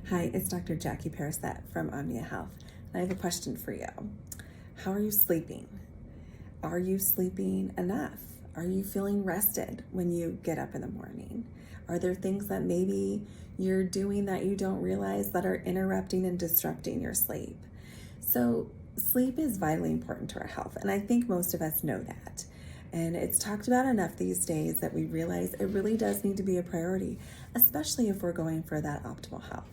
Hi, it's Dr. Jacqui Pariset from Omnia Health, and I have a question for you. How are you sleeping? Are you sleeping enough? Are you feeling rested when you get up in the morning? Are there things that maybe you're doing that you don't realize that are interrupting and disrupting your sleep? So sleep is vitally important to our health, and I think most of us know that. And it's talked about enough these days that we realize it really does need to be a priority, especially if we're going for that optimal health.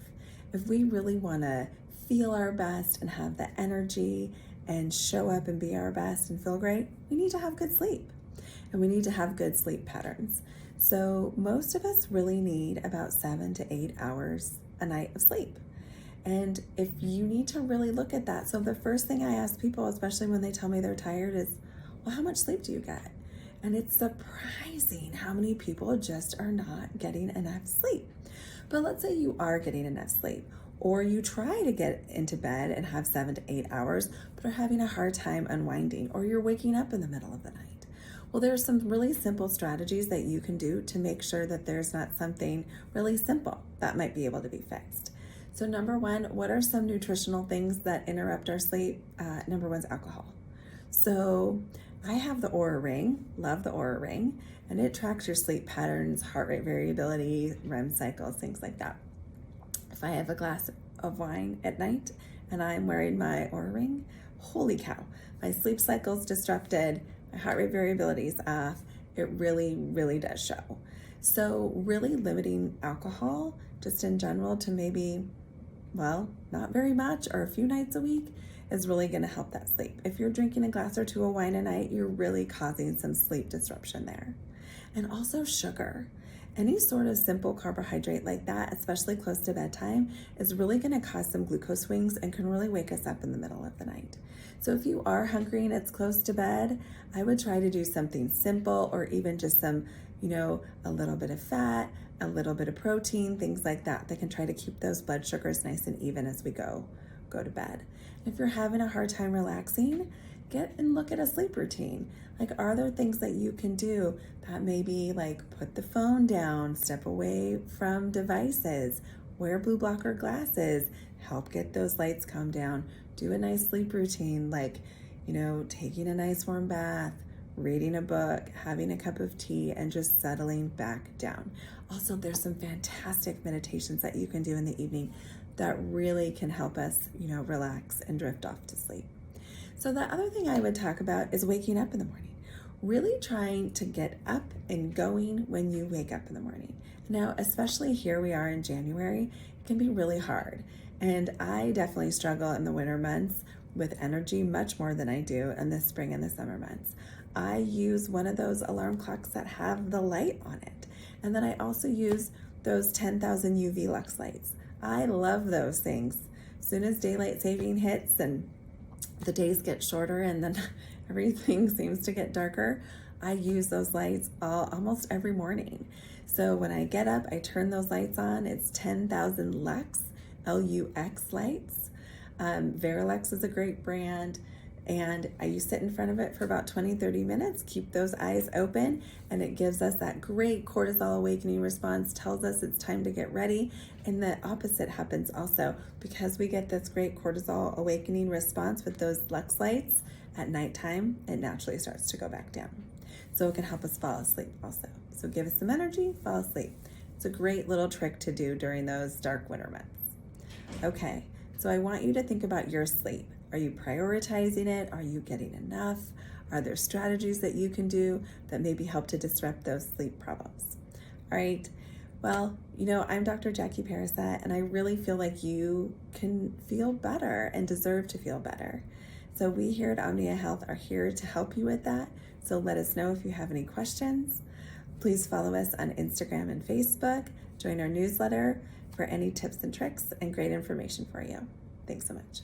If we really want to feel our best and have the energy and show up and be our best and feel great, we need to have good sleep. And we need to have good sleep patterns. So most of us really need about 7 to 8 hours a night of sleep. And if you need to really look at that, so the first thing I ask people, especially when they tell me they're tired, is, well, how much sleep do you get? And it's surprising how many people just are not getting enough sleep. But let's say you are getting enough sleep, or you try to get into bed and have 7 to 8 hours, but are having a hard time unwinding, or you're waking up in the middle of the night. Well, there are some really simple strategies that you can do to make sure that there's not something really simple that might be able to be fixed. So number one, what are some nutritional things that interrupt our sleep? Number one is alcohol. So I have the Aura Ring, love the Aura Ring, and it tracks your sleep patterns, heart rate variability, REM cycles, things like that. If I have a glass of wine at night and I'm wearing my Aura Ring, holy cow, my sleep cycle's disrupted, my heart rate variability is off. It really, really does show. So really limiting alcohol just in general to maybe, well, not very much or a few nights a week is really going to help that sleep. If you're drinking a glass or two of wine a night, you're really causing some sleep disruption there. And also sugar. Any sort of simple carbohydrate like that, especially close to bedtime, is really going to cause some glucose swings and can really wake us up in the middle of the night. So if you are hungry and it's close to bed, I would try to do something simple, or even just some, a little bit of fat, a little bit of protein, things like that can try to keep those blood sugars nice and even as we go to bed. If you're having a hard time relaxing, get and look at a sleep routine. Like, are there things that you can do that maybe like put the phone down, step away from devices, wear blue blocker glasses, help get those lights calm down, do a nice sleep routine, like, taking a nice warm bath, reading a book, having a cup of tea, and just settling back down. Also, there's some fantastic meditations that you can do in the evening that really can help us, relax and drift off to sleep. So the other thing I would talk about is waking up in the morning. Really trying to get up and going when you wake up in the morning. Now, especially here we are in January, it can be really hard. And I definitely struggle in the winter months with energy much more than I do in the spring and the summer months. I use one of those alarm clocks that have the light on it. And then I also use those 10,000 UV lux lights. I love those things. As soon as daylight saving hits and the days get shorter and then everything seems to get darker, I use those lights almost every morning. So when I get up, I turn those lights on. It's 10,000 lux, Lux lights. Verilux is a great brand. And you sit in front of it for about 20-30 minutes, keep those eyes open, and it gives us that great cortisol awakening response, tells us it's time to get ready. And the opposite happens also. Because we get this great cortisol awakening response with those Lux lights at nighttime, it naturally starts to go back down. So it can help us fall asleep also. So give us some energy, fall asleep. It's a great little trick to do during those dark winter months. Okay, so I want you to think about your sleep. Are you prioritizing it? Are you getting enough? Are there strategies that you can do that maybe help to disrupt those sleep problems? All right. Well, I'm Dr. Jacqui Pariset, and I really feel like you can feel better and deserve to feel better. So we here at Omnia Health are here to help you with that. So let us know if you have any questions. Please follow us on Instagram and Facebook. Join our newsletter for any tips and tricks and great information for you. Thanks so much.